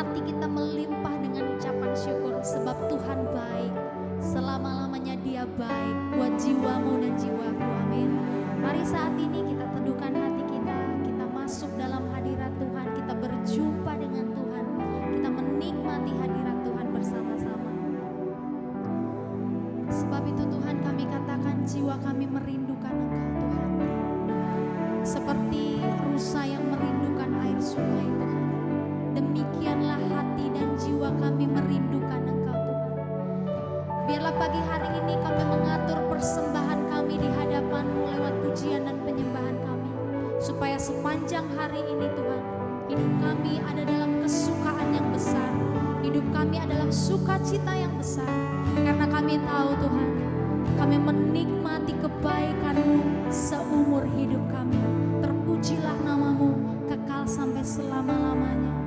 hati kita melimpah dengan ucapan syukur, sebab Tuhan baik. Selama-lamanya Dia baik buat jiwamu dan jiwaku. Amin. Mari saat ini kita teduhkan hati kita, kita masuk dalam hadirat Tuhan, kita berjumpa dengan Tuhan, kita menikmati hadirat Tuhan bersama-sama. Sebab itu Tuhan, kami katakan jiwa kami merindukan Engkau Tuhan, seperti rusa yang merindukan air sungai Tuhan. Demikianlah hati dan jiwa kami merindukan Engkau Tuhan. Biarlah pagi hari ini kami mengatur persembahan kami di hadapan-Mu lewat pujian dan penyembahan kami, supaya sepanjang hari ini Tuhan, hidup kami ada dalam kesukaan yang besar, hidup kami adalah sukacita yang besar, karena kami tahu Tuhan, kami menikmati kebaikan-Mu seumur hidup kami. Terpujilah nama-Mu kekal sampai selama-lamanya.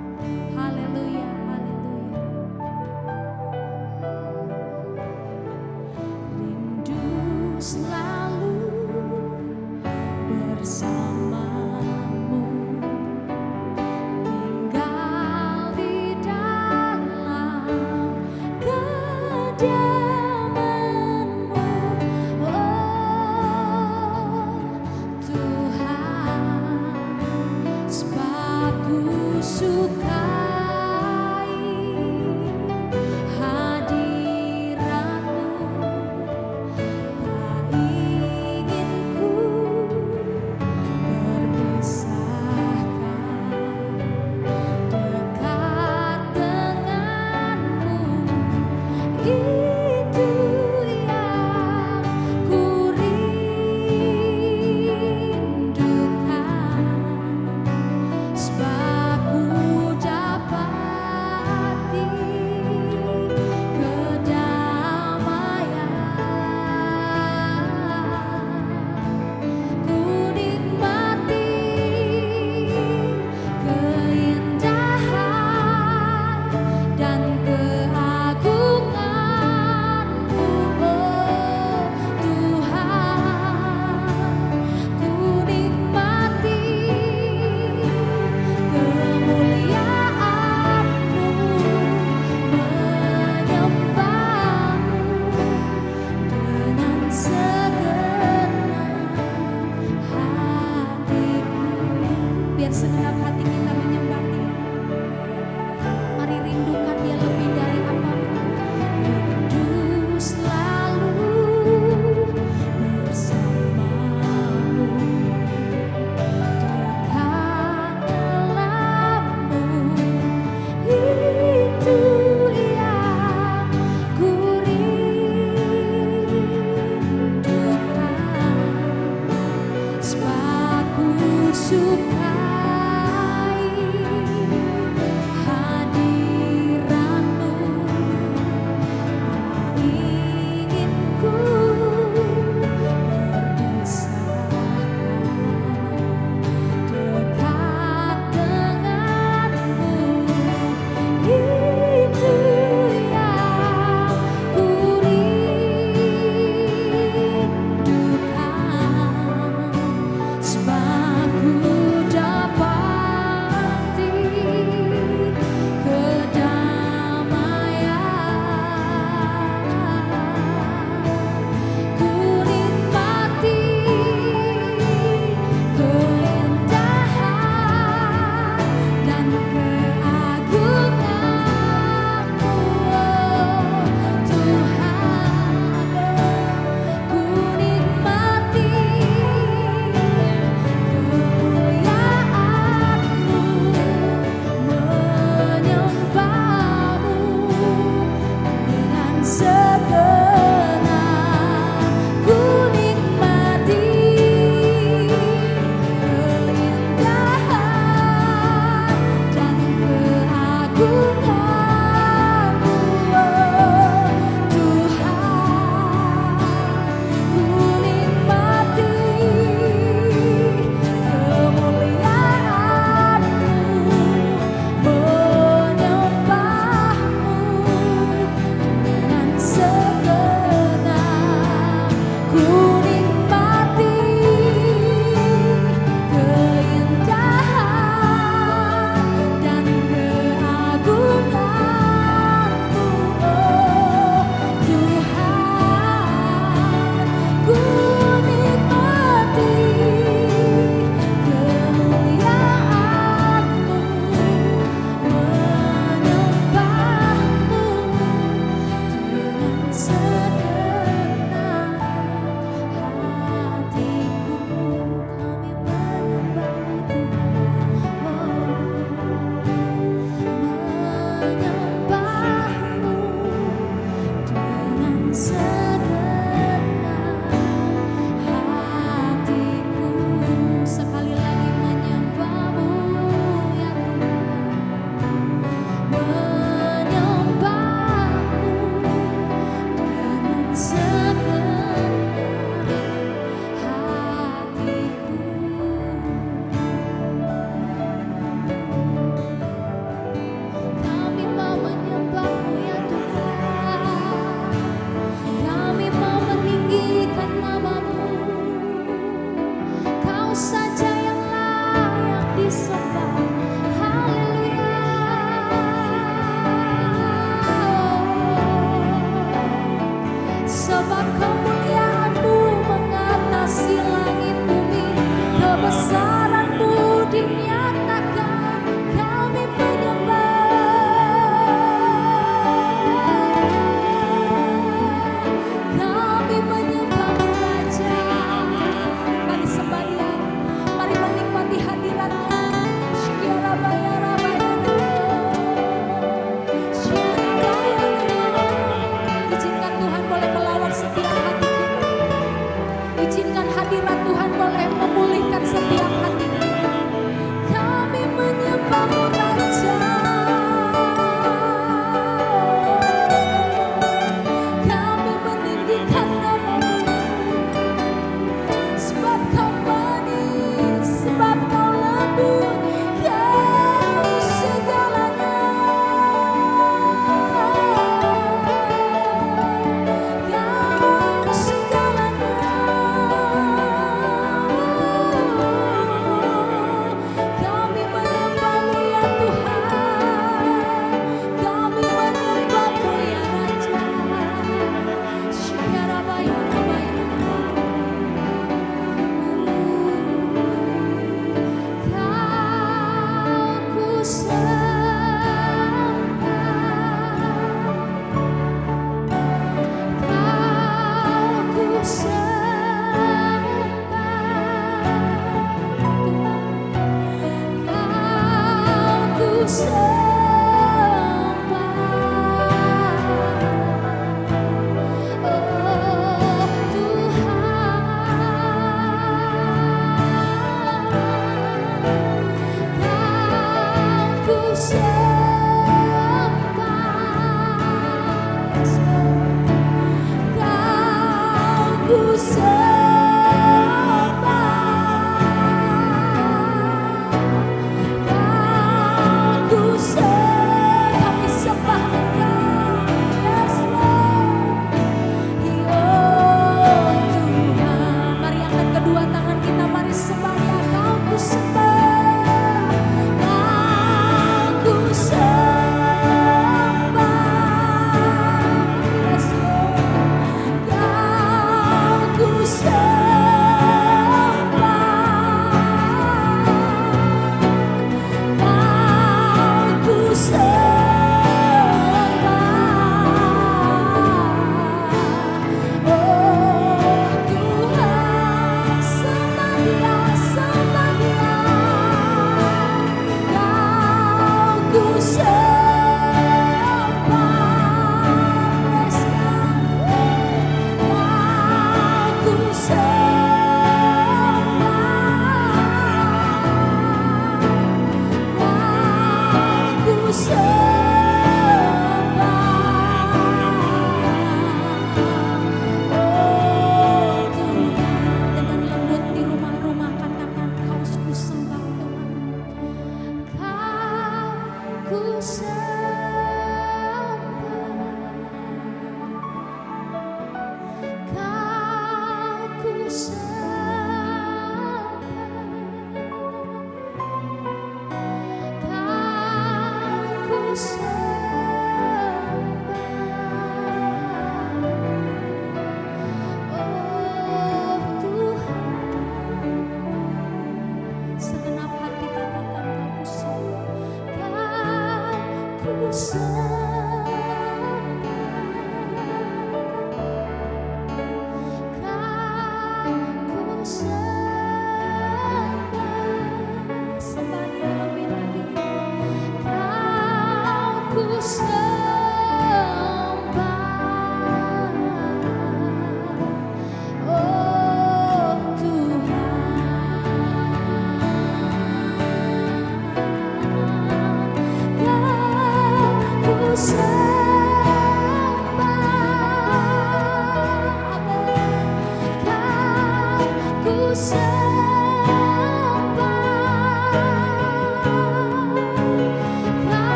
Haleluya, haleluya. Rindu selalu bersama-Mu, tinggal di dalam kediaman-Mu. Oh Tuhan, sebab ku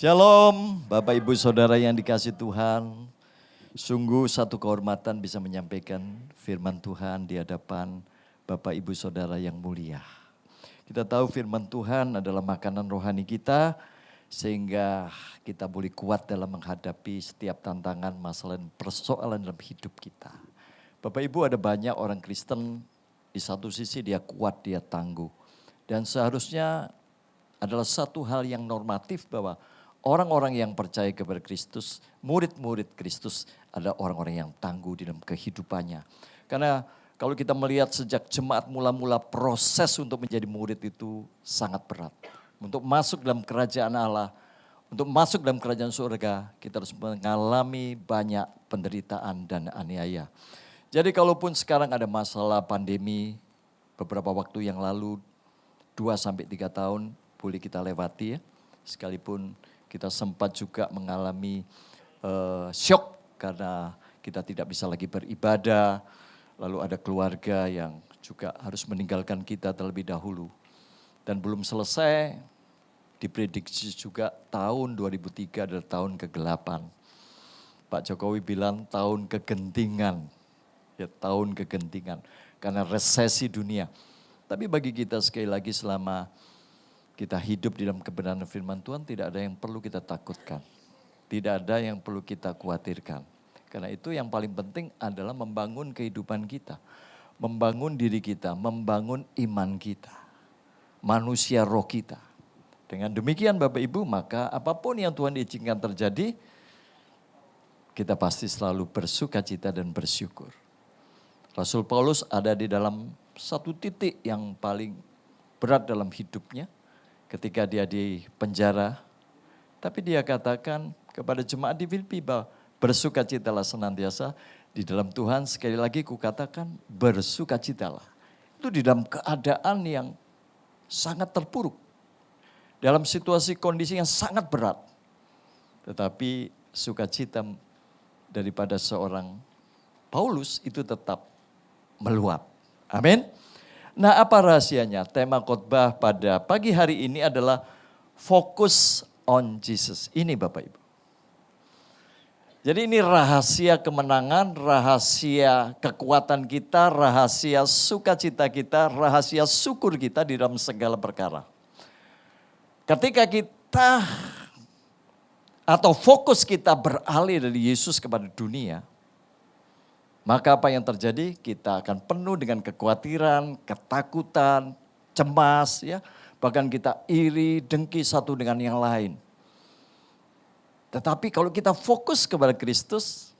Shalom Bapak Ibu Saudara yang dikasihi Tuhan. Sungguh satu kehormatan bisa menyampaikan firman Tuhan di hadapan Bapak Ibu Saudara yang mulia. Kita tahu firman Tuhan adalah makanan rohani kita sehingga kita boleh kuat dalam menghadapi setiap tantangan, masalah dan persoalan dalam hidup kita. Bapak Ibu, ada banyak orang Kristen di satu sisi dia kuat, dia tangguh. Dan seharusnya adalah satu hal yang normatif bahwa orang-orang yang percaya kepada Kristus, murid-murid Kristus adalah orang-orang yang tangguh di dalam kehidupannya. Karena kalau kita melihat sejak jemaat mula-mula proses untuk menjadi murid itu sangat berat. Untuk masuk dalam kerajaan Allah, untuk masuk dalam kerajaan surga, kita harus mengalami banyak penderitaan dan aniaya. Jadi kalaupun sekarang ada masalah pandemi, beberapa waktu yang lalu 2-3 tahun boleh kita lewati ya, sekalipun kita sempat juga mengalami syok karena kita tidak bisa lagi beribadah. Lalu ada keluarga yang juga harus meninggalkan kita terlebih dahulu. Dan belum selesai, diprediksi juga tahun 2003 adalah tahun ke-8. Pak Jokowi bilang tahun kegentingan. Ya, tahun kegentingan. Karena resesi dunia. Tapi bagi kita sekali lagi selama kita hidup di dalam kebenaran firman Tuhan, tidak ada yang perlu kita takutkan. Tidak ada yang perlu kita khawatirkan. Karena itu yang paling penting adalah membangun kehidupan kita. Membangun diri kita, membangun iman kita. Manusia roh kita. Dengan demikian Bapak Ibu, maka apapun yang Tuhan izinkan terjadi, kita pasti selalu bersukacita dan bersyukur. Rasul Paulus ada di dalam satu titik yang paling berat dalam hidupnya ketika dia di penjara. Tapi dia katakan kepada jemaat di Filipi bahwa bersukacitalah senantiasa di dalam Tuhan. Sekali lagi kukatakan bersukacitalah. Itu di dalam keadaan yang sangat terpuruk. Dalam situasi kondisi yang sangat berat. Tetapi sukacita daripada seorang Paulus itu tetap meluap. Amin. Nah, apa rahasianya? Tema khotbah pada pagi hari ini adalah fokus on Jesus. Ini Bapak Ibu. Jadi ini rahasia kemenangan, rahasia kekuatan kita, rahasia sukacita kita, rahasia syukur kita di dalam segala perkara. Ketika kita atau fokus kita beralih dari Yesus kepada dunia, maka apa yang terjadi? Kita akan penuh dengan kekhawatiran, ketakutan, cemas, ya. Bahkan kita iri, dengki satu dengan yang lain. Tetapi kalau kita fokus kepada Kristus,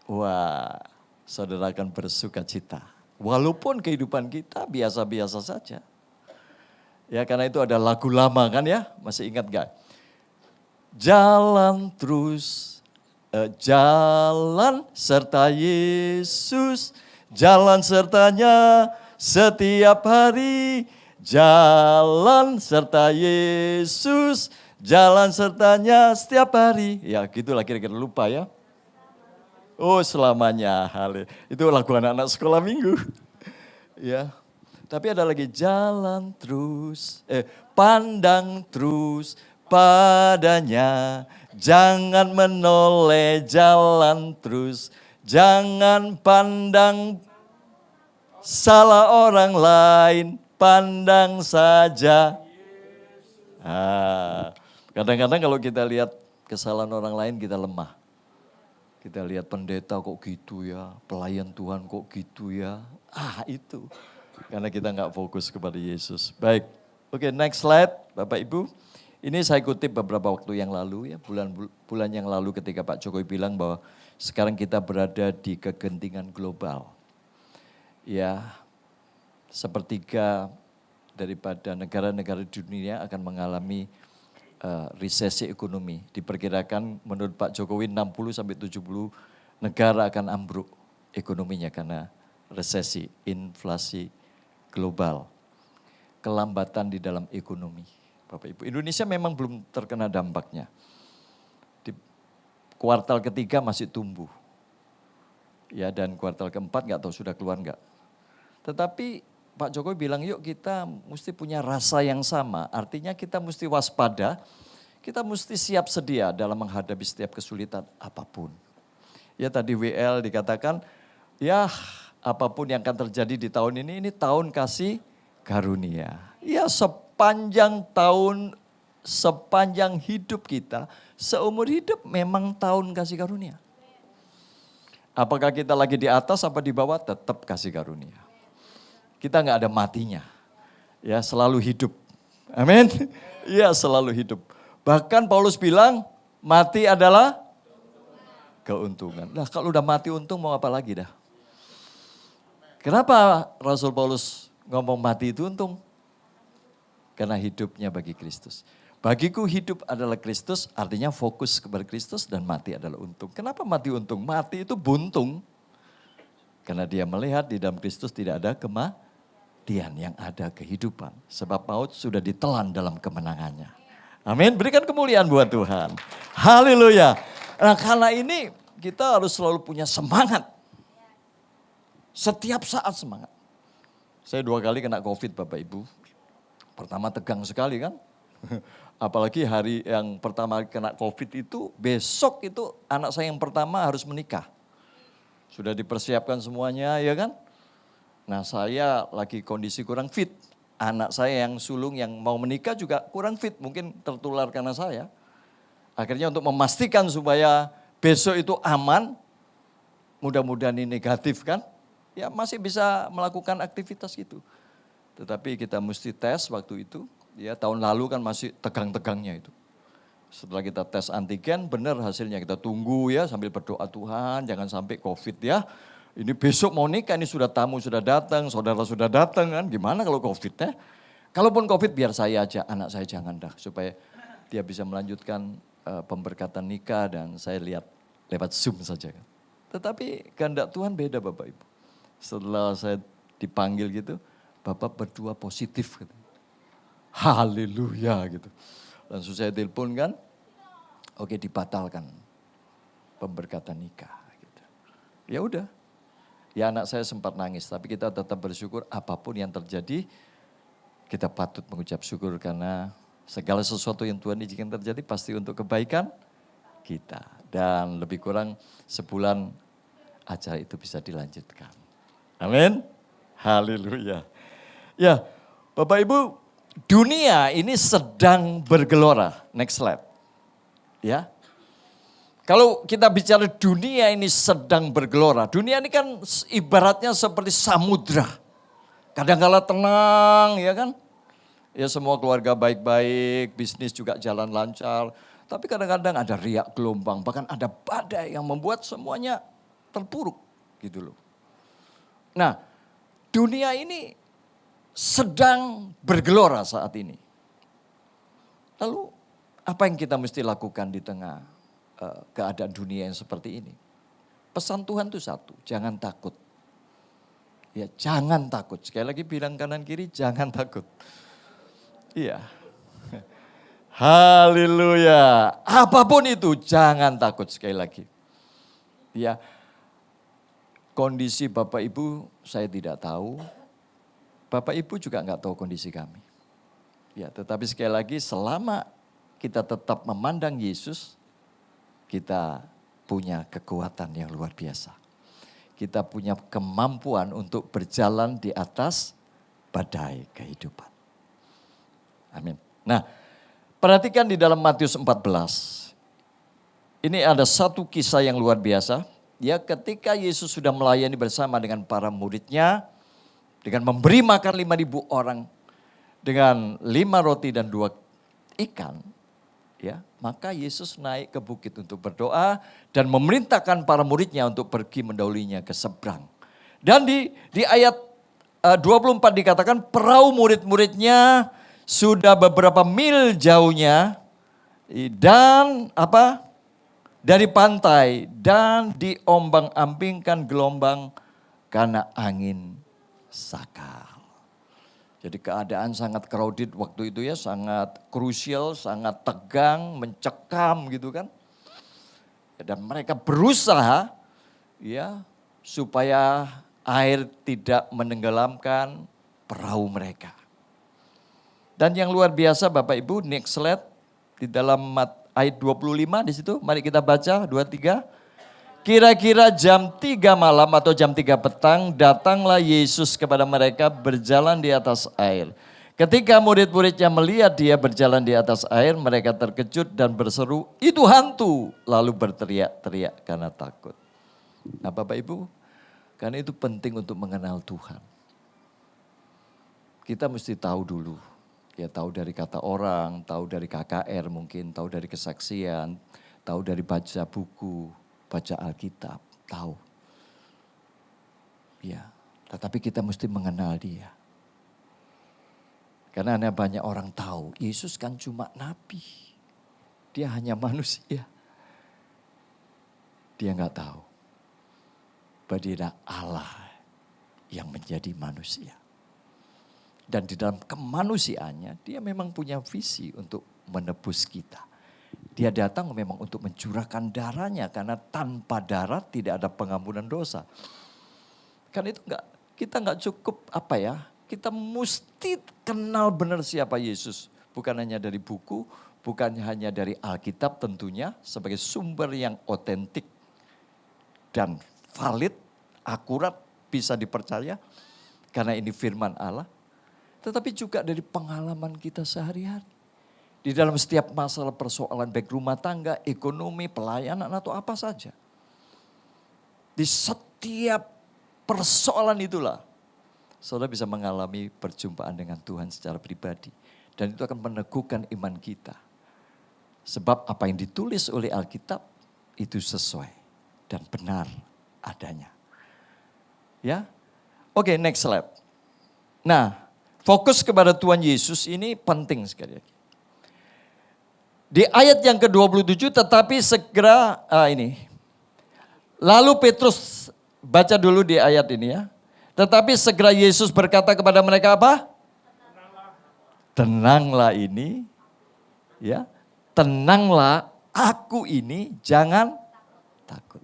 wah, saudara akan bersuka cita. Walaupun kehidupan kita biasa-biasa saja. Ya, karena itu ada lagu lama kan ya, masih ingat gak? Jalan terus. Jalan serta Yesus, jalan sertanya setiap hari. Jalan serta Yesus, jalan sertanya setiap hari. Ya gitulah kira-kira, lupa ya. Oh selamanya, itu lagu anak-anak sekolah minggu. Ya, tapi ada lagi jalan terus, pandang terus padanya. Jangan menoleh, jalan terus. Jangan pandang salah orang lain, pandang saja. Kadang-kadang kalau kita lihat kesalahan orang lain kita lemah. Kita lihat pendeta kok gitu ya, pelayan Tuhan kok gitu ya. Itu. Karena kita nggak fokus kepada Yesus. Baik, oke, next slide Bapak Ibu. Ini saya kutip beberapa waktu yang lalu ya, bulan yang lalu ketika Pak Jokowi bilang bahwa sekarang kita berada di kegentingan global. Ya, sepertiga daripada negara-negara di dunia akan mengalami resesi ekonomi. Diperkirakan menurut Pak Jokowi 60-70 negara akan ambruk ekonominya karena resesi, inflasi global, kelambatan di dalam ekonomi. Bapak Ibu, Indonesia memang belum terkena dampaknya. Di kuartal ketiga masih tumbuh. Ya, dan kuartal keempat nggak tahu sudah keluar nggak. Tetapi Pak Jokowi bilang yuk kita mesti punya rasa yang sama. Artinya kita mesti waspada, kita mesti siap sedia dalam menghadapi setiap kesulitan apapun. Ya tadi WL dikatakan, ya apapun yang akan terjadi di tahun ini tahun kasih karunia. Ya sepanjang tahun, sepanjang hidup kita, seumur hidup memang tahun kasih karunia. Apakah kita lagi di atas apa di bawah, tetap kasih karunia. Kita nggak ada matinya, ya selalu hidup. Amin. Ya selalu hidup. Bahkan Paulus bilang mati adalah keuntungan. Nah kalau udah mati untung mau apa lagi dah? Kenapa Rasul Paulus ngomong mati itu untung? Karena hidupnya bagi Kristus. Bagiku hidup adalah Kristus, artinya fokus kepada Kristus, dan mati adalah untung. Kenapa mati untung? Mati itu buntung. Karena dia melihat di dalam Kristus tidak ada kematian, yang ada kehidupan. Sebab maut sudah ditelan dalam kemenangannya. Amin, berikan kemuliaan buat Tuhan. Haleluya. Nah karena ini kita harus selalu punya semangat. Setiap saat semangat. Saya 2 kali kena COVID Bapak Ibu. Pertama tegang sekali kan. Apalagi hari yang pertama kena COVID itu, besok itu anak saya yang pertama harus menikah. Sudah dipersiapkan semuanya ya kan. Nah saya lagi kondisi kurang fit. Anak saya yang sulung yang mau menikah juga kurang fit, mungkin tertular karena saya. Akhirnya untuk memastikan supaya besok itu aman, mudah-mudahan ini negatif kan, ya masih bisa melakukan aktivitas gitu. Tetapi kita mesti tes waktu itu, ya tahun lalu kan masih tegang-tegangnya itu. Setelah kita tes antigen, benar hasilnya kita tunggu ya sambil berdoa Tuhan jangan sampai COVID ya. Ini besok mau nikah, ini sudah tamu sudah datang, saudara sudah datang kan, gimana kalau COVID ya? Kalaupun COVID biar saya aja, anak saya jangan dah. Supaya dia bisa melanjutkan pemberkatan nikah dan saya lihat lewat Zoom saja kan. Tetapi kehendak Tuhan beda Bapak Ibu. Setelah saya dipanggil gitu, Bapak berdua positif gitu. Haleluya gitu. Langsung saya telepon kan, oke dibatalkan pemberkatan nikah gitu. Ya udah. Ya anak saya sempat nangis, tapi kita tetap bersyukur apapun yang terjadi, kita patut mengucap syukur karena segala sesuatu yang Tuhan izinkan terjadi pasti untuk kebaikan kita. Dan lebih kurang sebulan acara itu bisa dilanjutkan. Amin. Haleluya. Ya Bapak Ibu, dunia ini sedang bergelora. Next slide. Ya. Kalau kita bicara dunia ini sedang bergelora, dunia ini kan ibaratnya seperti samudra. Kadang-kala tenang ya kan. Ya semua keluarga baik-baik, bisnis juga jalan lancar. Tapi kadang-kadang ada riak gelombang, bahkan ada badai yang membuat semuanya terpuruk gitu loh. Nah dunia ini sedang bergelora saat ini. Lalu apa yang kita mesti lakukan di tengah keadaan dunia yang seperti ini? Pesan Tuhan itu satu, jangan takut. Ya jangan takut, sekali lagi bilang kanan kiri jangan takut. Iya. Haleluya, apapun itu jangan takut sekali lagi. Ya, kondisi Bapak Ibu saya tidak tahu, Bapak Ibu juga enggak tahu kondisi kami. Ya, tetapi sekali lagi selama kita tetap memandang Yesus, kita punya kekuatan yang luar biasa. Kita punya kemampuan untuk berjalan di atas badai kehidupan. Amin. Nah, perhatikan di dalam Matius 14. Ini ada satu kisah yang luar biasa. Ya, ketika Yesus sudah melayani bersama dengan para muridnya, dengan memberi makan 5.000 orang, dengan 5 roti dan 2 ikan, ya, maka Yesus naik ke bukit untuk berdoa dan memerintahkan para muridnya untuk pergi mendahulinya ke seberang. Dan di ayat 24 dikatakan perahu murid-muridnya sudah beberapa mil jauhnya dan dari pantai dan diombang-ambingkan gelombang karena angin sakal. Jadi keadaan sangat crowded waktu itu ya, sangat krusial, sangat tegang, mencekam gitu kan. Dan mereka berusaha ya supaya air tidak menenggelamkan perahu mereka. Dan yang luar biasa Bapak Ibu, next slide di dalam ayat 25 di situ, mari kita baca 23. Kira-kira jam 3 malam atau jam 3 petang datanglah Yesus kepada mereka berjalan di atas air. Ketika murid-muridnya melihat dia berjalan di atas air, mereka terkejut dan berseru, itu hantu. Lalu berteriak-teriak karena takut. Nah Bapak Ibu, karena itu penting untuk mengenal Tuhan. Kita mesti tahu dulu. Ya tahu dari kata orang, tahu dari KKR mungkin, tahu dari kesaksian, tahu dari baca buku, baca Alkitab, tahu. Ya, tetapi kita mesti mengenal dia. Karena hanya banyak orang tahu, Yesus kan cuma nabi. Dia hanya manusia. Dia enggak tahu bahwa dia adalah Allah yang menjadi manusia. Dan di dalam kemanusiaannya, dia memang punya visi untuk menebus kita. Dia datang memang untuk mencurahkan darahnya karena tanpa darah tidak ada pengampunan dosa. Kan itu kita enggak cukup kita mesti kenal benar siapa Yesus. bukan hanya dari buku, bukan hanya dari Alkitab tentunya sebagai sumber yang otentik dan valid, akurat, bisa dipercaya karena ini firman Allah. Tetapi juga dari pengalaman kita sehari-hari. Di dalam setiap masalah persoalan baik rumah tangga, ekonomi, pelayanan atau apa saja. Di setiap persoalan itulah saudara bisa mengalami perjumpaan dengan Tuhan secara pribadi. Dan itu akan meneguhkan iman kita. Sebab apa yang ditulis oleh Alkitab itu sesuai dan benar adanya. Ya, oke, next slide. Nah, fokus kepada Tuhan Yesus ini penting sekali lagi. Di ayat yang ke-27, tetapi segera, lalu Petrus, baca dulu di ayat ini ya. Tetapi segera Yesus berkata kepada mereka apa? Tenanglah ini, ya. Tenanglah, aku ini, jangan takut.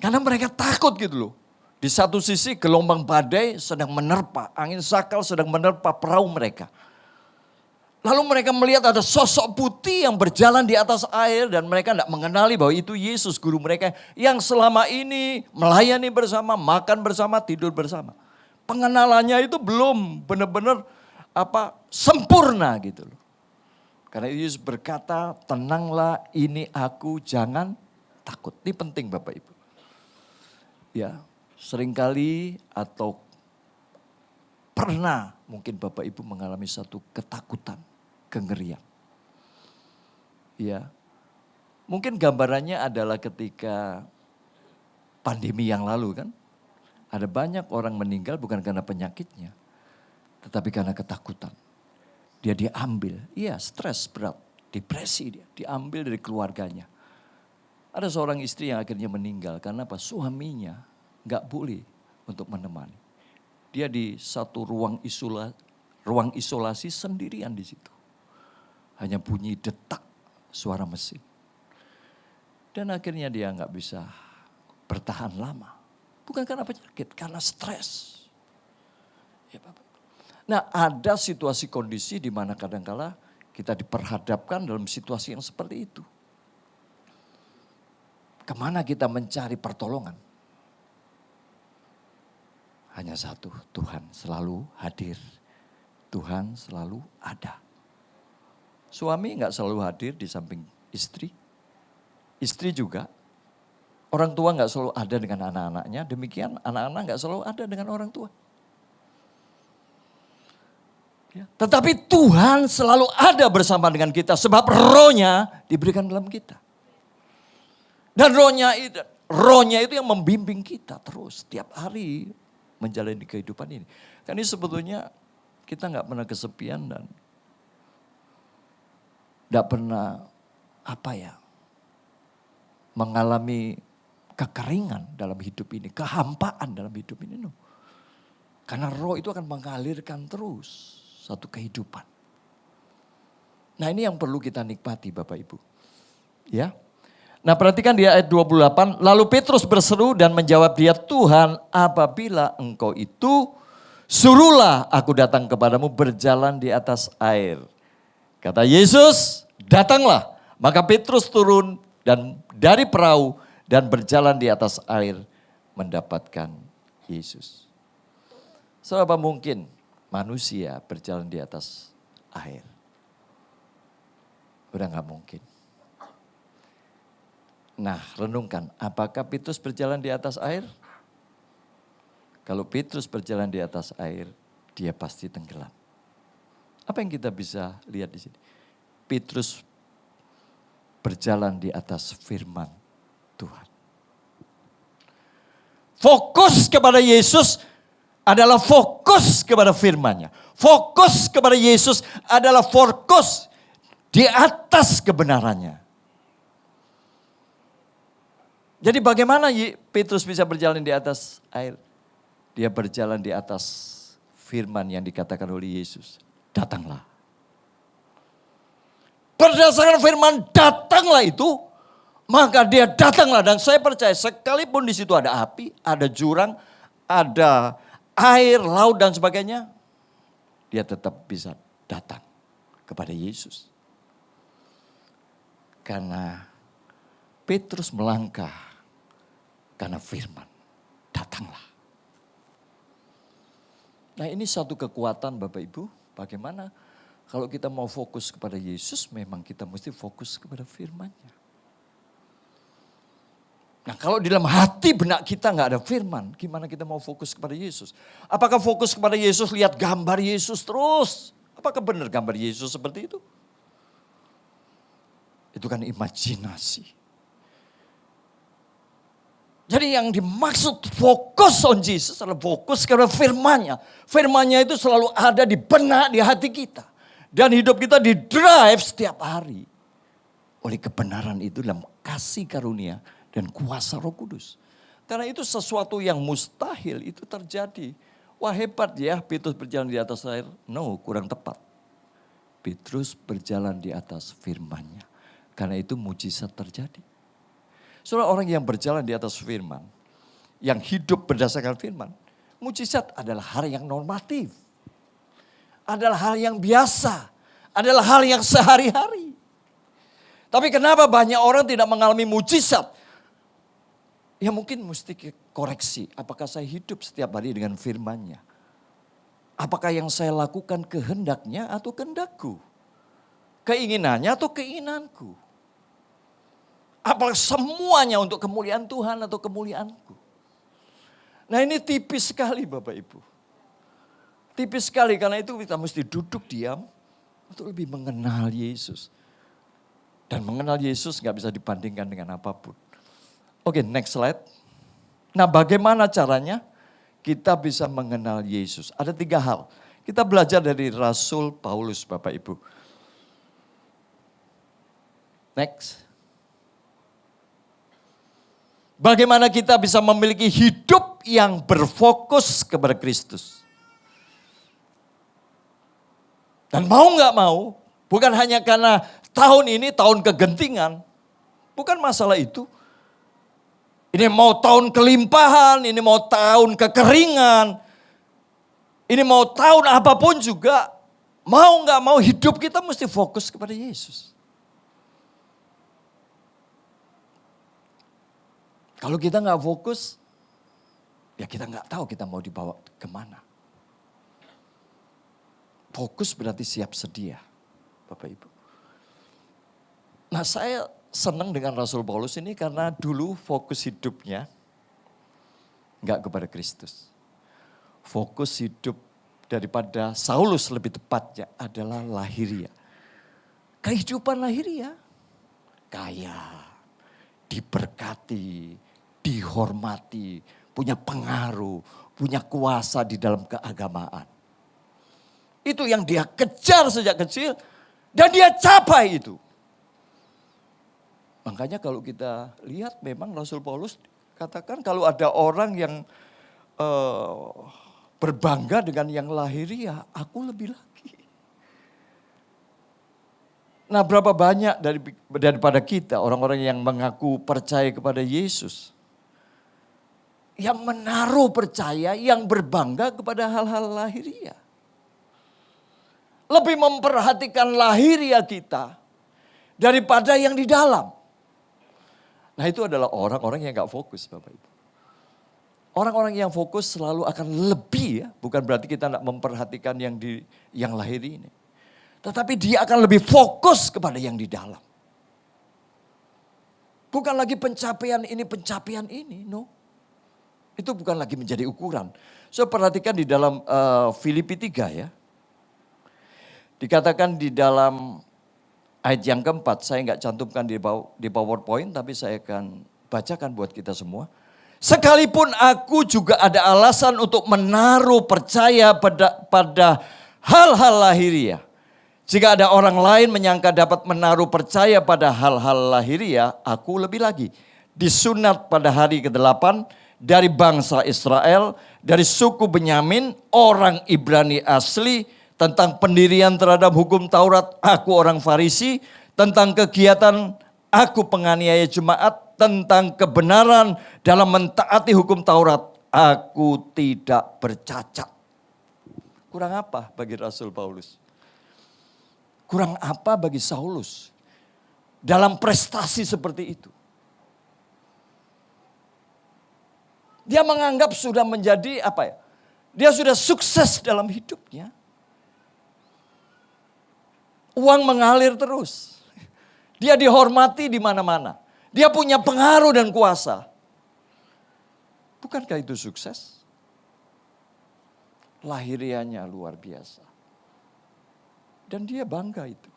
Karena mereka takut gitu loh. Di satu sisi gelombang badai sedang menerpa, angin sakal sedang menerpa perahu mereka. Lalu mereka melihat ada sosok putih yang berjalan di atas air dan mereka tidak mengenali bahwa itu Yesus guru mereka yang selama ini melayani bersama, makan bersama, tidur bersama. Pengenalannya itu belum benar-benar sempurna gitu loh. Karena Yesus berkata, tenanglah ini aku, jangan takut. Ini penting Bapak Ibu. Ya, seringkali atau pernah mungkin Bapak Ibu mengalami satu ketakutan, kengerian. Ya, mungkin gambarannya adalah ketika pandemi yang lalu kan. Ada banyak orang meninggal bukan karena penyakitnya, tetapi karena ketakutan. Dia diambil, stres berat, depresi dia, diambil dari keluarganya. Ada seorang istri yang akhirnya meninggal karena suaminya gak boleh untuk menemani. Dia di satu ruang isolasi sendirian di situ. Hanya bunyi detak suara mesin. Dan akhirnya dia gak bisa bertahan lama. Bukan karena penyakit, karena stres. Ya, Bapak. Nah, ada situasi kondisi di mana kadangkala kita diperhadapkan dalam situasi yang seperti itu. Kemana kita mencari pertolongan? Hanya satu, Tuhan selalu hadir. Tuhan selalu ada. Suami gak selalu hadir di samping istri. Istri juga. Orang tua gak selalu ada dengan anak-anaknya, demikian anak-anak gak selalu ada dengan orang tua. Ya. Tetapi Tuhan selalu ada bersama dengan kita sebab rohnya diberikan dalam kita. Dan rohnya itu yang membimbing kita terus setiap hari menjalani kehidupan ini. Kan ini sebetulnya kita gak pernah kesepian dan gak pernah mengalami kekeringan dalam hidup ini, kehampaan dalam hidup ini. No. Karena roh itu akan mengalirkan terus satu kehidupan. Nah ini yang perlu kita nikmati Bapak Ibu. Ya. Nah perhatikan di ayat 28, lalu Petrus berseru dan menjawab dia, Tuhan apabila engkau itu, suruhlah aku datang kepadamu berjalan di atas air. Kata Yesus, datanglah. Maka Petrus turun dan dari perahu dan berjalan di atas air mendapatkan Yesus. Seberapa mungkin manusia berjalan di atas air? Udah gak mungkin. Nah renungkan, apakah Petrus berjalan di atas air? Kalau Petrus berjalan di atas air, dia pasti tenggelam. Apa yang kita bisa lihat di sini? Petrus berjalan di atas firman Tuhan. Fokus kepada Yesus adalah fokus kepada firman-Nya. Fokus kepada Yesus adalah fokus di atas kebenarannya. Jadi bagaimana Petrus bisa berjalan di atas air? Dia berjalan di atas firman yang dikatakan oleh Yesus. Datanglah. Berdasarkan firman datanglah itu, maka dia datanglah. Dan saya percaya sekalipun di situ ada api, ada jurang, ada air, laut dan sebagainya. dia tetap bisa datang kepada Yesus. Karena Petrus melangkah karena firman, datanglah. Nah ini satu kekuatan Bapak Ibu, bagaimana kalau kita mau fokus kepada Yesus, memang kita mesti fokus kepada firman-Nya. Nah kalau di dalam hati benak kita nggak ada firman, gimana kita mau fokus kepada Yesus? Apakah fokus kepada Yesus lihat gambar Yesus terus? Apakah benar gambar Yesus seperti itu? Itu kan imajinasi. Jadi yang dimaksud fokus on Jesus adalah fokus kepada firman-Nya. Firman-Nya itu selalu ada di benak, di hati kita. Dan hidup kita di-drive setiap hari oleh kebenaran itu dalam kasih karunia dan kuasa Roh Kudus. Karena itu sesuatu yang mustahil itu terjadi. Wah hebat ya Petrus berjalan di atas air. No, kurang tepat. Petrus berjalan di atas firman-Nya. Karena itu mujizat terjadi. Saudara, orang yang berjalan di atas firman, yang hidup berdasarkan firman, mujizat adalah hal yang normatif. Adalah hal yang biasa, adalah hal yang sehari-hari. Tapi kenapa banyak orang tidak mengalami mujizat? Ya mungkin mesti koreksi, apakah saya hidup setiap hari dengan firman-Nya? Apakah yang saya lakukan kehendaknya atau kehendakku? Keinginannya atau keinginanku? Apakah semuanya untuk kemuliaan Tuhan atau kemuliaanku? Nah ini tipis sekali Bapak Ibu. Tipis sekali karena itu kita mesti duduk diam untuk lebih mengenal Yesus. Dan mengenal Yesus gak bisa dibandingkan dengan apapun. Oke, next slide. Nah bagaimana caranya kita bisa mengenal Yesus? Ada 3 hal. Kita belajar dari Rasul Paulus Bapak Ibu. Next. Bagaimana kita bisa memiliki hidup yang berfokus kepada Kristus. Dan mau gak mau, bukan hanya karena tahun ini tahun kegentingan. Bukan masalah itu. Ini mau tahun kelimpahan, ini mau tahun kekeringan. Ini mau tahun apapun juga. Mau gak mau hidup kita mesti fokus kepada Yesus. Kalau kita nggak fokus, ya kita nggak tahu kita mau dibawa kemana. Fokus berarti siap sedia, Bapak Ibu. Nah saya senang dengan Rasul Paulus ini karena dulu fokus hidupnya nggak kepada Kristus. Fokus hidup daripada Saulus lebih tepatnya adalah lahiriah. Kehidupan lahiriah, kaya, diberkati, dihormati, punya pengaruh, punya kuasa di dalam keagamaan. Itu yang dia kejar sejak kecil dan dia capai itu. Makanya kalau kita lihat memang Rasul Paulus katakan kalau ada orang yang berbangga dengan yang lahiriah, aku lebih lagi. Nah berapa banyak daripada kita orang-orang yang mengaku percaya kepada Yesus. Yang menaruh percaya, yang berbangga kepada hal-hal lahiriah. Lebih memperhatikan lahiriah kita daripada yang di dalam. Nah itu adalah orang-orang yang gak fokus Bapak Ibu. Orang-orang yang fokus selalu akan lebih ya. Bukan berarti kita gak memperhatikan yang lahir ini. Tetapi dia akan lebih fokus kepada yang di dalam. Bukan lagi pencapaian ini, no. Itu bukan lagi menjadi ukuran. So perhatikan di dalam Filipi 3 ya. Dikatakan di dalam ayat yang keempat, saya nggak cantumkan di PowerPoint, tapi saya akan bacakan buat kita semua. Sekalipun aku juga ada alasan untuk menaruh percaya pada hal-hal lahiriah. Jika ada orang lain menyangka dapat menaruh percaya pada hal-hal lahiriah, aku lebih lagi. Disunat pada hari ke-8 dari bangsa Israel, dari suku Benyamin, orang Ibrani asli, tentang pendirian terhadap hukum Taurat, aku orang Farisi, tentang kegiatan aku penganiaya jemaat, tentang kebenaran dalam mentaati hukum Taurat, aku tidak bercacat. Kurang apa bagi Rasul Paulus? Kurang apa bagi Saulus dalam prestasi seperti itu? Dia menganggap sudah menjadi apa ya? Dia sudah sukses dalam hidupnya. Uang mengalir terus. Dia dihormati di mana-mana. Dia punya pengaruh dan kuasa. Bukankah itu sukses? Lahirianya luar biasa. Dan dia bangga itu.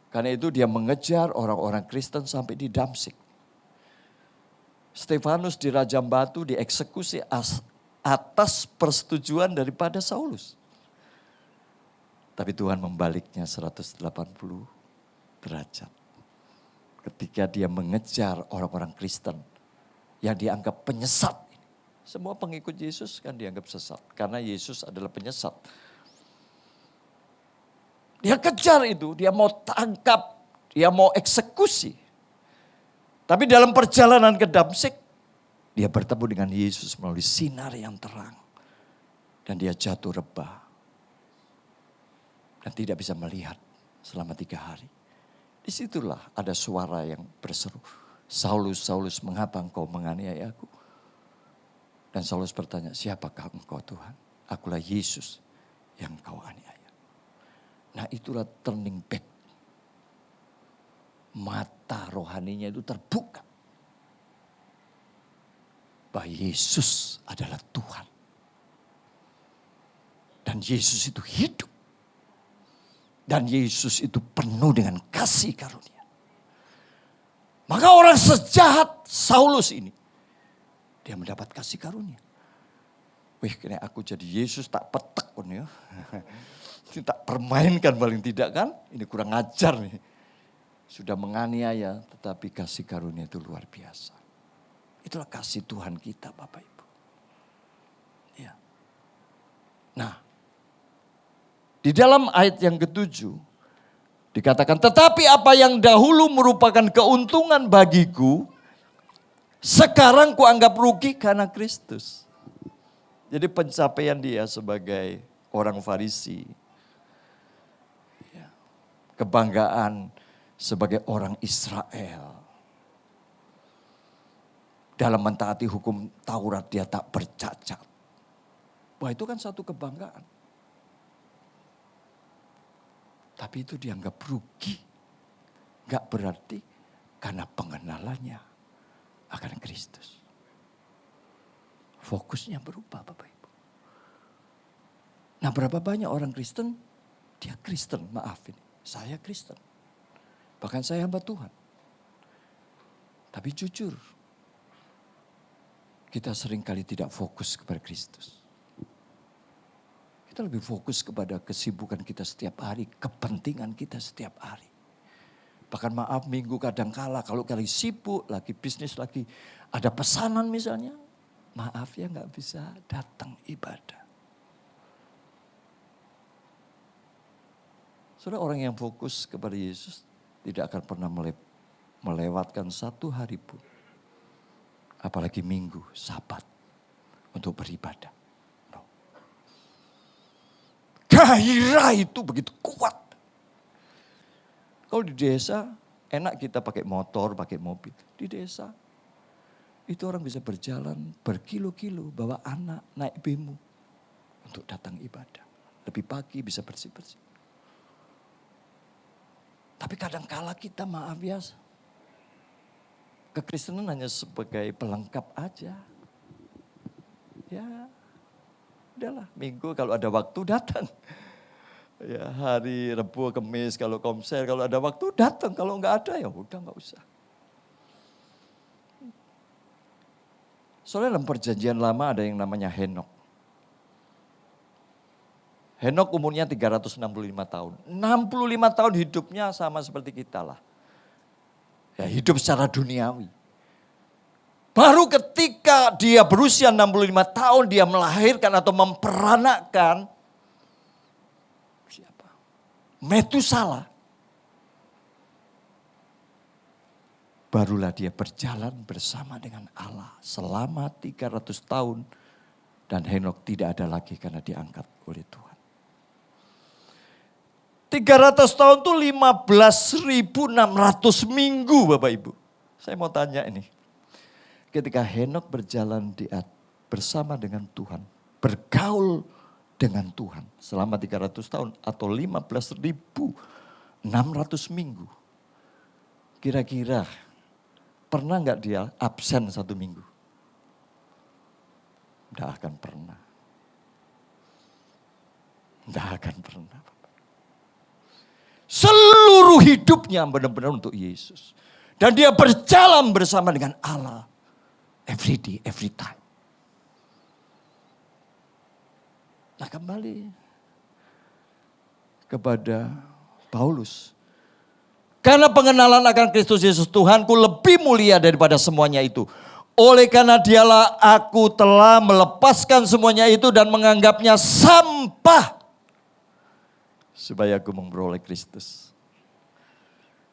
Karena itu dia mengejar orang-orang Kristen sampai di Damsyik. Stefanus dirajam batu, dieksekusi atas persetujuan daripada Saulus. Tapi Tuhan membaliknya 180 derajat. Ketika dia mengejar orang-orang Kristen yang dianggap penyesat. Semua pengikut Yesus kan dianggap sesat. Karena Yesus adalah penyesat. Dia kejar itu, dia mau tangkap, dia mau eksekusi. Tapi dalam perjalanan ke Damsyik, dia bertemu dengan Yesus melalui sinar yang terang. Dan dia jatuh rebah. Dan tidak bisa melihat selama 3 hari. Disitulah ada suara yang berseru. Saulus, Saulus, mengapa engkau menganiaya aku? Dan Saulus bertanya, siapakah engkau Tuhan? Akulah Yesus yang engkau aniaya. Nah itulah turning back. Mata rohaninya itu terbuka. Bahwa Yesus adalah Tuhan. Dan Yesus itu hidup. Dan Yesus itu penuh dengan kasih karunia. Maka orang sejahat Saulus ini, dia mendapat kasih karunia. Wih, kena aku jadi Yesus tak petek pun ya. Tak permainkan paling tidak kan. Ini kurang ajar nih. Sudah menganiaya tetapi kasih karunia itu luar biasa. Itulah kasih Tuhan kita Bapak Ibu. Ya. Nah, di dalam ayat yang ke-7 dikatakan, tetapi apa yang dahulu merupakan keuntungan bagiku, sekarang kuanggap rugi karena Kristus. Jadi pencapaian dia sebagai orang Farisi, kebanggaan sebagai orang Israel. Dalam mentaati hukum Taurat dia tak bercacat. Wah itu kan satu kebanggaan. Tapi itu dianggap rugi. Gak berarti karena pengenalannya akan Kristus. Fokusnya berubah Bapak Ibu. Nah berapa banyak orang Kristen, dia Kristen maafin. Saya Kristen. Bahkan saya hamba Tuhan. Tapi jujur, kita seringkali tidak fokus kepada Kristus. Kita lebih fokus kepada kesibukan kita setiap hari, kepentingan kita setiap hari. Bahkan maaf minggu kadang kala kalau kali sibuk, lagi bisnis, lagi ada pesanan misalnya. Maaf ya gak bisa datang ibadah. Saudara orang yang fokus kepada Yesus tidak akan pernah melewatkan satu hari pun. Apalagi minggu, sabat untuk beribadah. No. Gairah itu begitu kuat. Kalau di desa enak kita pakai motor, pakai mobil. Di desa itu orang bisa berjalan berkilo-kilo bawa anak naik bemo untuk datang ibadah. Lebih pagi bisa bersih-bersih. Tapi kadang-kala kita maaf ya, kekristenan hanya sebagai pelengkap aja. Ya, udahlah minggu kalau ada waktu datang. Ya hari Rabu, Kamis kalau konser, kalau ada waktu datang. Kalau enggak ada ya udah enggak usah. Soalnya dalam perjanjian lama ada yang namanya Henok. Henok umurnya 365 tahun. 65 tahun hidupnya sama seperti kita lah. Ya hidup secara duniawi. Baru ketika dia berusia 65 tahun dia melahirkan atau memperanakkan siapa? Metusala. Barulah dia berjalan bersama dengan Allah selama 300 tahun. Dan Henok tidak ada lagi karena diangkat oleh Tuhan. 300 tahun itu 15.600 minggu Bapak Ibu. Saya mau tanya ini. Ketika Henokh berjalan bersama dengan Tuhan, bergaul dengan Tuhan selama 300 tahun atau 15.600 minggu. Kira-kira pernah nggak dia absen 1 minggu? Tidak akan pernah. Tidak akan pernah. Seluruh hidupnya benar-benar untuk Yesus. Dan dia berjalan bersama dengan Allah. Every day, every time. Nah kembali kepada Paulus. Karena pengenalan akan Kristus Yesus Tuhanku lebih mulia daripada semuanya itu. Oleh karena dialah aku telah melepaskan semuanya itu dan menganggapnya sampah. Supaya aku memperoleh Kristus.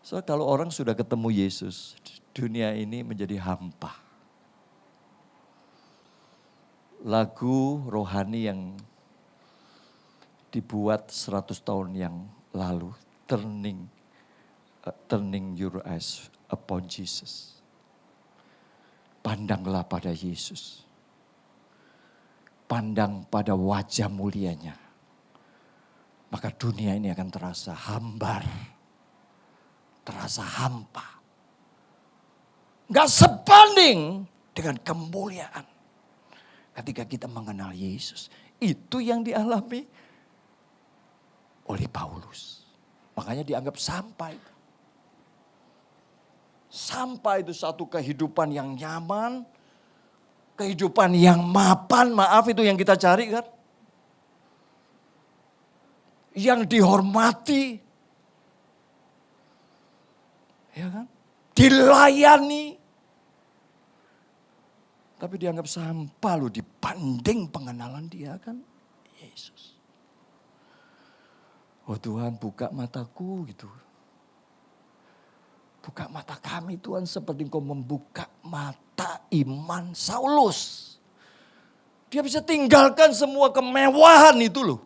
So kalau orang sudah ketemu Yesus, dunia ini menjadi hampa. Lagu rohani yang dibuat 100 tahun yang lalu, turning your eyes upon Jesus. Pandanglah pada Yesus. Pandang pada wajah mulianya. Maka dunia ini akan terasa hambar. Terasa hampa. Gak sebanding dengan kemuliaan. Ketika kita mengenal Yesus. Itu yang dialami oleh Paulus. Makanya dianggap sampah itu. Sampah itu satu kehidupan yang nyaman. Kehidupan yang mapan, maaf itu yang kita cari kan. Yang dihormati. Ya kan? Dilayani. Tapi dianggap sampah loh dibanding pengenalan dia kan Yesus. Oh Tuhan buka mataku gitu. Buka mata kami Tuhan seperti Engkau membuka mata iman Saulus. Dia bisa tinggalkan semua kemewahan itu loh.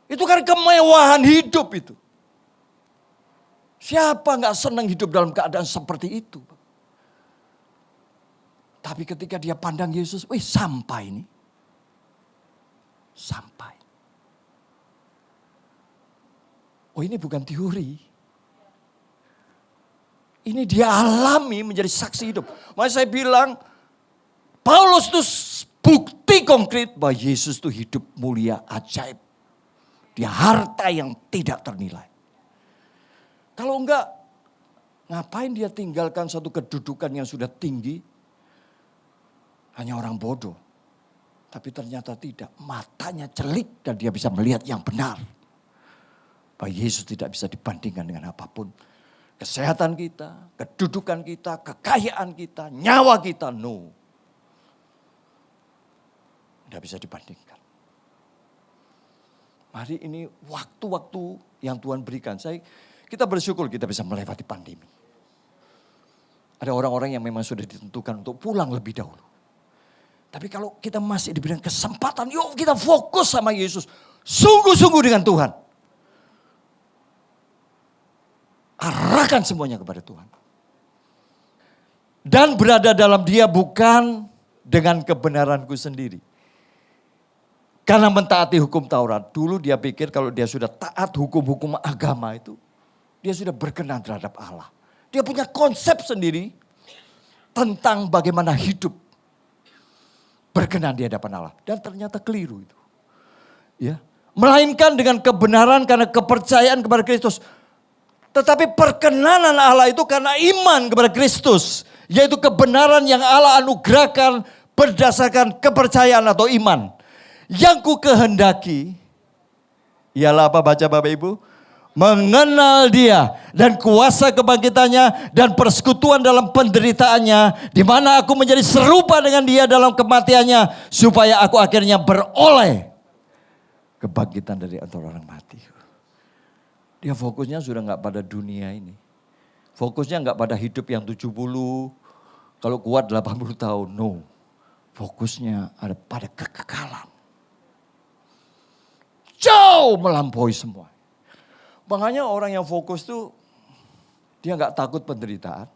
Itu kan kemewahan hidup itu. Siapa gak senang hidup dalam keadaan seperti itu. Tapi ketika dia pandang Yesus, wih sampai ini. Sampai. Oh ini bukan teori. Ini dia alami menjadi saksi hidup. Makanya saya bilang, Paulus itu bukti konkret bahwa Yesus itu hidup mulia ajaib. Dia harta yang tidak ternilai. Kalau enggak, ngapain dia tinggalkan satu kedudukan yang sudah tinggi? Hanya orang bodoh. Tapi ternyata tidak. Matanya celik dan dia bisa melihat yang benar. Bahwa Yesus tidak bisa dibandingkan dengan apapun. Kesehatan kita, kedudukan kita, kekayaan kita, nyawa kita, no. Tidak bisa dibandingkan. Mari ini waktu-waktu yang Tuhan berikan. Kita bersyukur kita bisa melewati pandemi. Ada orang-orang yang memang sudah ditentukan untuk pulang lebih dahulu. Tapi kalau kita masih diberikan kesempatan, yuk kita fokus sama Yesus. Sungguh-sungguh dengan Tuhan. Arahkan semuanya kepada Tuhan. Dan berada dalam dia bukan dengan kebenaranku sendiri. Karena mentaati hukum Taurat. Dulu dia pikir kalau dia sudah taat hukum-hukum agama itu. Dia sudah berkenan terhadap Allah. Dia punya konsep sendiri tentang bagaimana hidup berkenan di hadapan Allah. Dan ternyata keliru itu. Ya. Melainkan dengan kebenaran karena kepercayaan kepada Kristus. Tetapi perkenanan Allah itu karena iman kepada Kristus. Yaitu kebenaran yang Allah anugerahkan berdasarkan kepercayaan atau iman. Yang ku kehendaki. Ialah apa baca Bapak Ibu? Mengenal dia dan kuasa kebangkitannya dan persekutuan dalam penderitaannya. Di mana aku menjadi serupa dengan dia dalam kematiannya. Supaya aku akhirnya beroleh kebangkitan dari antara orang mati. Dia fokusnya sudah gak pada dunia ini. Fokusnya gak pada hidup yang 70. Kalau kuat 80 tahun. No. Fokusnya ada pada kekekalan. jauh melampaui semua. Makanya orang yang fokus tuh dia nggak takut penderitaan,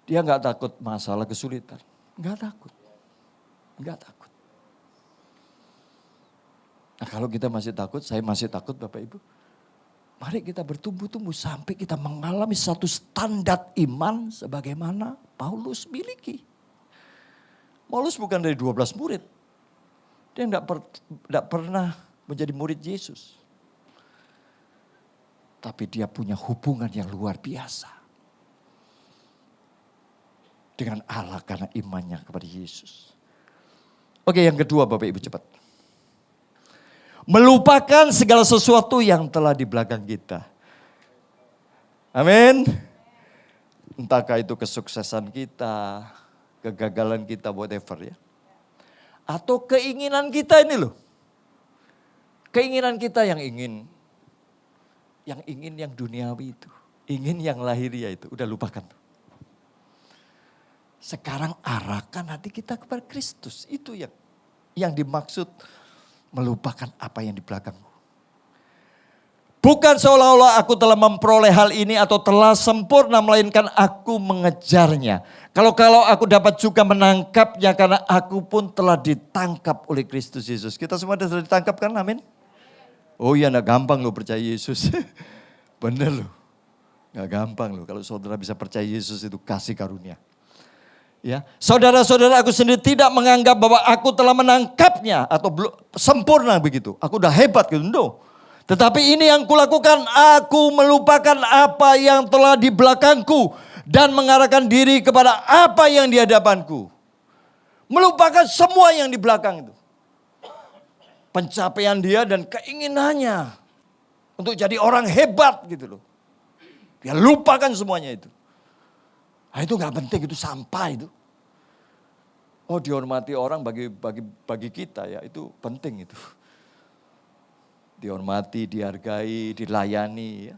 dia nggak takut masalah kesulitan, nggak takut. Nah kalau kita masih takut, saya masih takut Bapak Ibu. Mari kita bertumbuh-tumbuh sampai kita mengalami satu standar iman sebagaimana Paulus miliki. Paulus bukan dari 12 murid. Dia tidak pernah menjadi murid Yesus. Tapi dia punya hubungan yang luar biasa. Dengan Allah karena imannya kepada Yesus. Oke, yang kedua Bapak Ibu cepat. Melupakan segala sesuatu yang telah di belakang kita. Amin. Entahkah itu kesuksesan kita, kegagalan kita, whatever ya. Atau keinginan kita ini loh. Keinginan kita yang ingin yang duniawi itu. Ingin yang lahiriah itu, udah lupakan. Sekarang arahkan hati kita kepada Kristus. Itu yang dimaksud melupakan apa yang di belakangmu. Bukan seolah-olah aku telah memperoleh hal ini atau telah sempurna, melainkan aku mengejarnya. Kalau aku dapat juga menangkapnya karena aku pun telah ditangkap oleh Kristus Yesus. Kita semua sudah ditangkap kan, amin? Oh iya, gak gampang loh percaya Yesus. Bener loh, gak gampang loh kalau saudara bisa percaya Yesus itu kasih karunia. Ya, saudara-saudara, aku sendiri tidak menganggap bahwa aku telah menangkapnya atau belum sempurna begitu. Aku udah hebat gitu, no. Tetapi ini yang kulakukan, aku melupakan apa yang telah di belakangku dan mengarahkan diri kepada apa yang di hadapanku. Melupakan semua yang di belakang itu. Pencapaian dia dan keinginannya untuk jadi orang hebat gitu loh. Dia lupakan semuanya itu. Nah, itu gak penting, itu sampah itu. Oh, dihormati orang bagi kita ya, itu penting itu. Dihormati, dihargai, dilayani ya.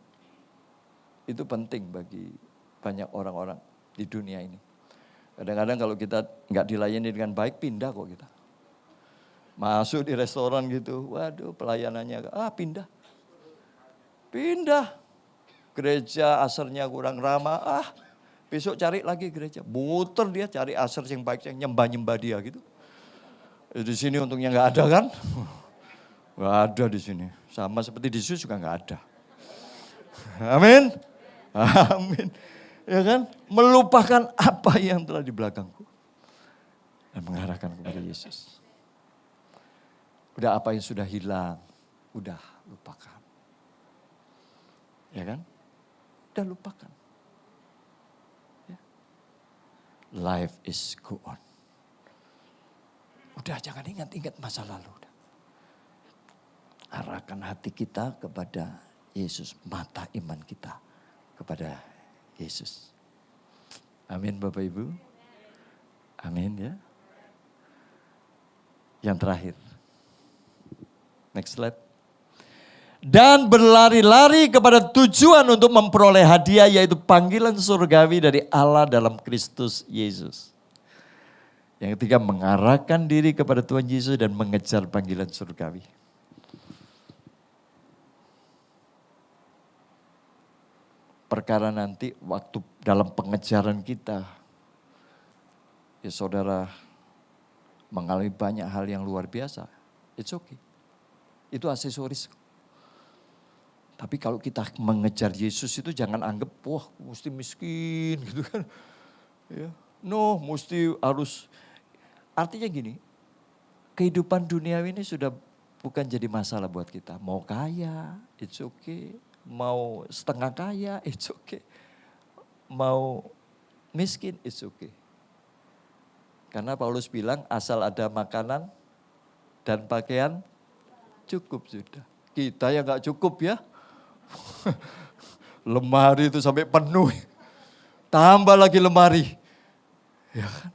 Itu penting bagi banyak orang-orang di dunia ini. Kadang-kadang kalau kita gak dilayani dengan baik, pindah kok kita. Masuk di restoran gitu, waduh pelayanannya, pindah. Gereja asarnya kurang ramah, besok cari lagi gereja. Muter dia cari asar yang baik, yang nyembah-nyembah dia gitu. Di sini untungnya gak ada kan? Gak ada di sini. Sama seperti di Yesus juga gak ada. Amin. Amin. Ya kan? Melupakan apa yang telah di belakangku. Dan mengarahkan kepada Yesus. Udah apa yang sudah hilang, udah lupakan. Ya kan? Udah lupakan. Life is go on. Udah jangan ingat-ingat masa lalu. Arahkan hati kita kepada Yesus. Mata iman kita kepada Yesus. Amin Bapak Ibu. Amin ya. Yang terakhir. Next slide. Dan berlari-lari kepada tujuan untuk memperoleh hadiah, yaitu panggilan surgawi dari Allah dalam Kristus Yesus. Yang ketiga, mengarahkan diri kepada Tuhan Yesus dan mengejar panggilan surgawi. Perkara nanti waktu dalam pengejaran kita, ya saudara mengalami banyak hal yang luar biasa. It's okay. Itu aksesoris. Tapi kalau kita mengejar Yesus itu jangan anggap, wah mesti miskin gitu kan. Ya. No, mesti harus, artinya gini, kehidupan duniawi ini sudah bukan jadi masalah buat kita. Mau kaya, it's okay. Mau setengah kaya, it's okay. Mau miskin, it's okay. Karena Paulus bilang asal ada makanan dan pakaian cukup sudah. Kita yang gak cukup ya. Lemari itu sampai penuh. Tambah lagi lemari. Ya kan?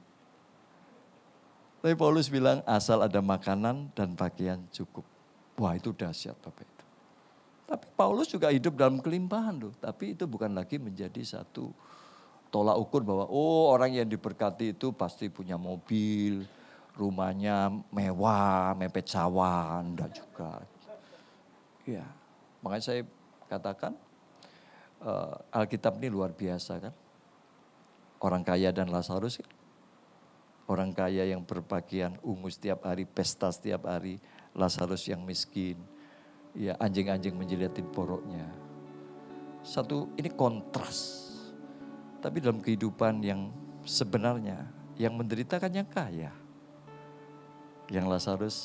Tapi Paulus bilang asal ada makanan dan pakaian cukup. Wah itu dahsyat Bapak itu. Tapi Paulus juga hidup dalam kelimpahan loh. Tapi itu bukan lagi menjadi satu tolak ukur bahwa orang yang diberkati itu pasti punya mobil, rumahnya mewah, mepet cawan, enggak juga. Ya, makanya saya katakan Alkitab ini luar biasa kan. Orang kaya dan Lazarus, orang kaya yang berpakaian ungu setiap hari, pesta setiap hari, Lazarus yang miskin, ya anjing-anjing menjilitin poroknya. Satu, ini kontras. Tapi dalam kehidupan yang sebenarnya, yang menderita kan yang kaya. Yang Lazarus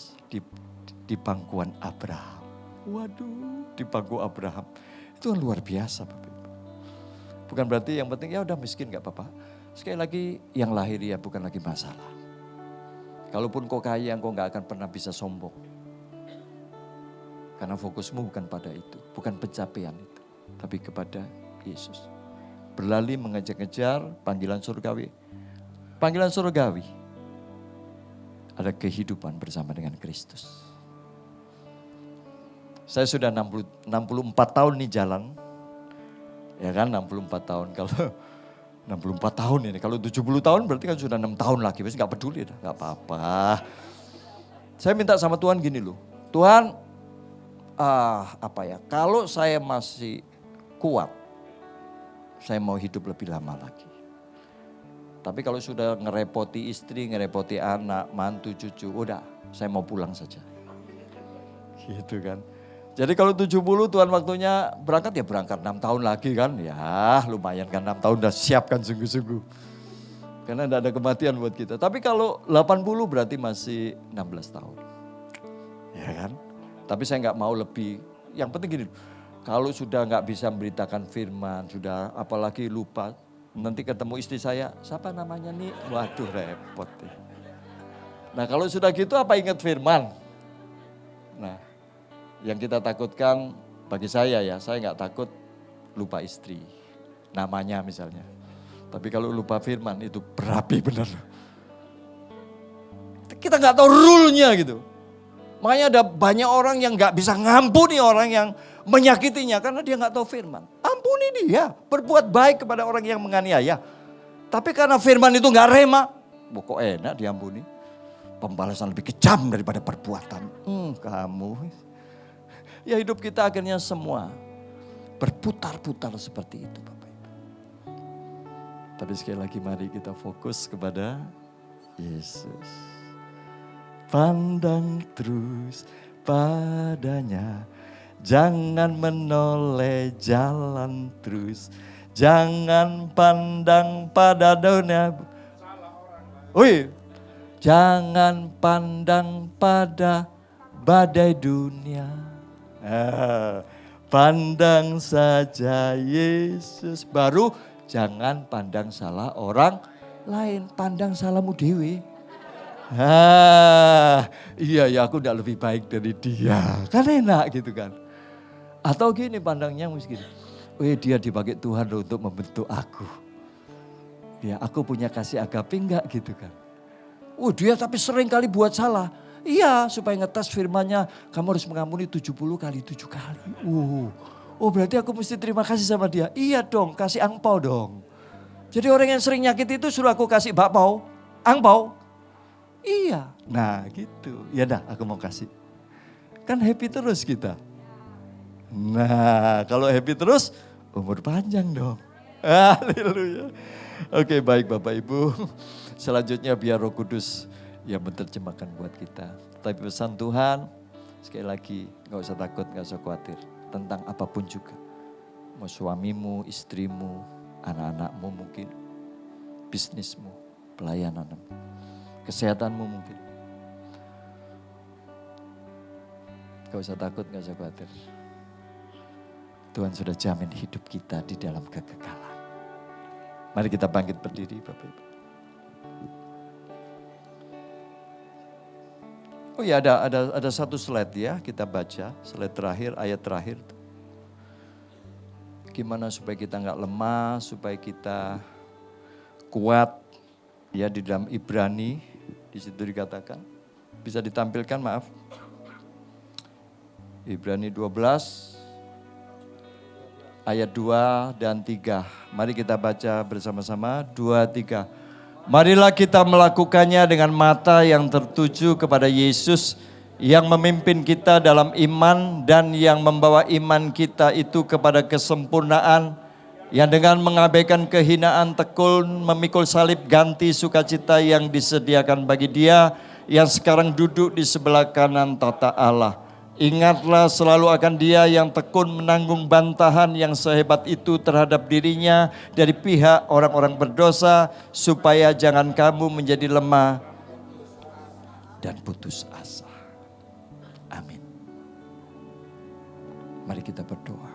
di pangkuan Abraham. Waduh, di pangku Abraham. Itu kan luar biasa Bapak Ibu. Bukan berarti yang penting ya udah miskin gak apa-apa. Sekali lagi yang lahiriah bukan lagi masalah. Kalaupun kau kaya, kau gak akan pernah bisa sombong. Karena fokusmu bukan pada itu, bukan pencapaian itu. Tapi kepada Yesus. Berlari mengejar-ngejar panggilan surgawi. Panggilan surgawi. Ada kehidupan bersama dengan Kristus. Saya sudah 64 tahun nih jalan. Ya kan 64 tahun. Kalau 64 tahun ini, kalau 70 tahun berarti kan sudah 6 tahun lagi. Mas gak peduli dah, gak apa-apa. Saya minta sama Tuhan gini loh. Tuhan, kalau saya masih kuat, saya mau hidup lebih lama lagi. Tapi kalau sudah ngerepoti istri, ngerepoti anak, mantu, cucu, udah saya mau pulang saja. Gitu kan. Jadi kalau 70 Tuhan waktunya berangkat ya berangkat 6 tahun lagi kan. Ya lumayan kan 6 tahun udah siapkan sungguh-sungguh. Karena tidak ada kematian buat kita. Tapi kalau 80 berarti masih 16 tahun. Ya kan. Tapi saya nggak mau lebih. Yang penting gini, kalau sudah nggak bisa memberitakan firman, sudah apalagi lupa. Nanti ketemu istri saya, siapa namanya nih? Waduh repot. Nah kalau sudah gitu apa ingat firman? Nah yang kita takutkan bagi saya ya, saya nggak takut lupa istri. Namanya misalnya. Tapi kalau lupa firman itu berapi benar. Kita nggak tahu rule-nya gitu. Makanya ada banyak orang yang nggak bisa ngampuni orang yang menyakitinya karena dia nggak tahu firman. Ampuni dia, berbuat baik kepada orang yang menganiaya. Tapi karena firman itu nggak rema, kok enak diampuni. Pembalasan lebih kejam daripada perbuatan. Kamu, ya hidup kita akhirnya semua berputar-putar seperti itu Bapak Ibu. Tapi sekali lagi mari kita fokus kepada Yesus. Pandang terus padanya. Jangan menoleh jalan terus. Jangan pandang pada dunia. Jangan pandang pada badai dunia. Pandang saja Yesus. Baru jangan pandang salah orang lain. Pandang salahmu dewe. Iya ya aku udah lebih baik dari dia. Kan enak gitu kan. Atau gini pandangnya mungkin. Dia dipakai Tuhan untuk membentuk aku. Ya aku punya kasih agape enggak gitu kan. Dia tapi sering kali buat salah. Iya supaya ngetes firmannya kamu harus mengampuni 70 kali 7 kali. Berarti aku mesti terima kasih sama dia. Iya dong kasih angpau dong. Jadi orang yang sering nyakit itu suruh aku kasih bakpao, angpau. Iya, nah gitu. Ya dah aku mau kasih. Kan happy terus kita. Nah kalau happy terus umur panjang dong. Haleluya. Oke baik Bapak Ibu. Selanjutnya biar Roh Kudus yang menerjemahkan buat kita. Tapi pesan Tuhan sekali lagi gak usah takut, gak usah khawatir. Tentang apapun juga. Mau suamimu, istrimu, anak-anakmu mungkin. Bisnismu, pelayananmu. Kesehatanmu mungkin. Gak usah takut, gak usah khawatir. Tuhan sudah jamin hidup kita di dalam kekekalan. Mari kita bangkit berdiri Bapak Ibu. Oh ya ada satu slide ya kita baca. Slide terakhir, ayat terakhir. Gimana supaya kita gak lemah, supaya kita kuat. Ya di dalam Ibrani, di situ dikatakan. Bisa ditampilkan maaf. Ibrani 12 ayat 2 dan 3. Mari kita baca bersama-sama 2, 3. Marilah kita melakukannya dengan mata yang tertuju kepada Yesus yang memimpin kita dalam iman dan yang membawa iman kita itu kepada kesempurnaan, yang dengan mengabaikan kehinaan tekun memikul salib ganti sukacita yang disediakan bagi dia yang sekarang duduk di sebelah kanan tata Allah. Ingatlah selalu akan dia yang tekun menanggung bantahan yang sehebat itu terhadap dirinya dari pihak orang-orang berdosa, supaya jangan kamu menjadi lemah dan putus asa. Amin. Mari kita berdoa.